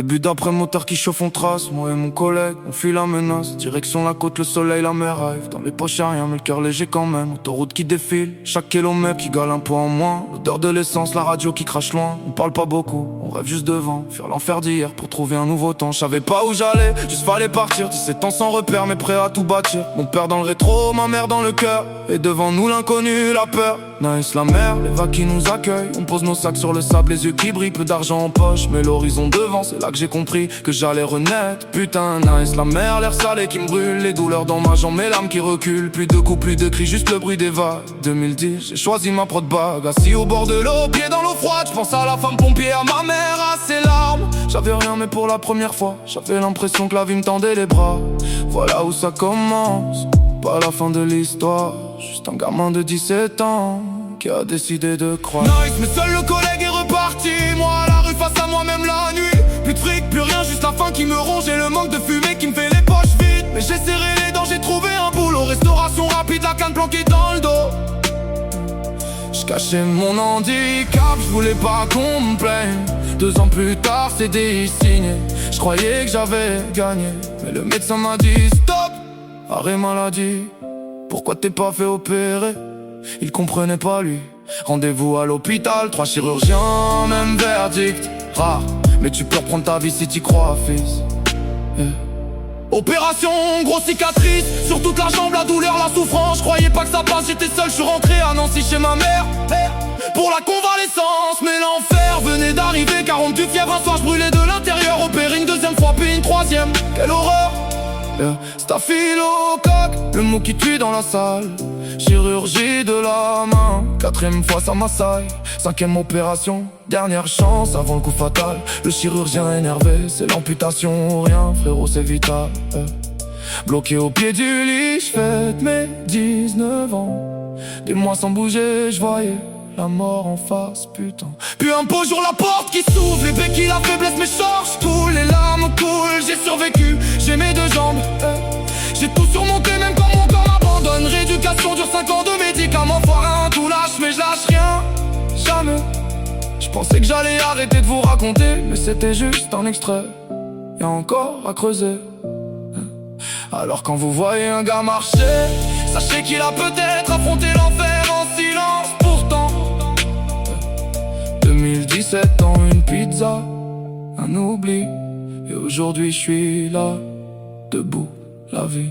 Début d'après-moteur qui chauffe, on trace. Moi et mon collègue, on fuit la menace. Direction la côte, le soleil, la mer rêve. Dans les poches y'a rien, mais le cœur léger quand même. Autoroute qui défile, chaque kilomètre qui gale un poids en moins. L'odeur de l'essence, la radio qui crache loin. On parle pas beaucoup, on rêve juste devant. Fuir l'enfer d'hier pour trouver un nouveau temps. Je savais pas où j'allais, juste fallait partir. 17 ans sans repère, mais prêt à tout bâtir. Mon père dans le rétro, ma mère dans le cœur. Et devant nous l'inconnu, la peur. Nice la mer, les vagues qui nous accueillent. On pose nos sacs sur le sable, les yeux qui brillent. Peu d'argent en poche, mais l'horizon devant. C'est là que j'ai compris que j'allais renaître. Putain nice la mer, l'air salé qui me brûle. Les douleurs dans ma jambe, mes larmes qui reculent. Plus de coups, plus de cris, juste le bruit des vagues. 2010, j'ai choisi ma prod bague. Assis au bord de l'eau, pieds dans l'eau froide. J'pense à la femme pompier, à ma mère, à ses larmes. J'avais rien mais pour la première fois j'avais l'impression que la vie me tendait les bras. Voilà où ça commence, pas la fin de l'histoire. Juste un gamin de 17 ans qui a décidé de croire. Nice, mais seul le collègue est reparti. Moi à la rue face à moi-même la nuit. Plus de fric, plus rien, juste la faim qui me ronge. Et le manque de fumée qui me fait les poches vides. Mais j'ai serré les dents, j'ai trouvé un boulot. Restauration rapide, la canne planquée dans le dos. J'cachais mon handicap, j'voulais pas qu'on me plaigne. 2 ans plus tard, CDI signé. J'croyais que j'avais gagné, mais le médecin m'a dit stop, arrêt maladie. Pourquoi t'es pas fait opérer? Il comprenait pas lui. Rendez-vous à l'hôpital, 3 chirurgiens, même verdict. Rare, mais tu peux reprendre ta vie si t'y crois, fils. Opération, grosse cicatrice sur toute la jambe, la douleur, la souffrance. Je croyais pas que ça passe, j'étais seul, je suis rentré à Nancy chez ma mère pour la convalescence. Mais l'enfer venait d'arriver, 42 fièvre, un soir je brûlais de l'intérieur. Opéré une 2e fois, puis une 3e, quelle horreur. Staphylocoque, le mot qui tue dans la salle. Chirurgie de la main, 4e fois ça m'assaille. 5e opération, dernière chance avant le coup fatal. Le chirurgien énervé, c'est l'amputation ou rien, frérot c'est vital. Bloqué au pied du lit, j'fête mes 19 ans. Des mois sans bouger, j'voyais la mort en face, putain. Puis un beau jour la porte qui s'ouvre, les béquilles, la faiblesse, mes charges coulent, les larmes coulent, j'ai survécu, j'ai mes 2 jambes. J'ai tout surmonté même quand mon corps m'abandonne. Rééducation dure 5 ans de médicaments, foirain, tout lâche, mais je lâche rien, jamais. Je pensais que j'allais arrêter de vous raconter, mais c'était juste un extrait, y'a encore à creuser. Alors quand vous voyez un gars marcher, sachez qu'il a peut-être affronté l'enfer en silence. Pourtant 2017 ans, une pizza, un oubli. Et aujourd'hui je suis là, debout, la vie.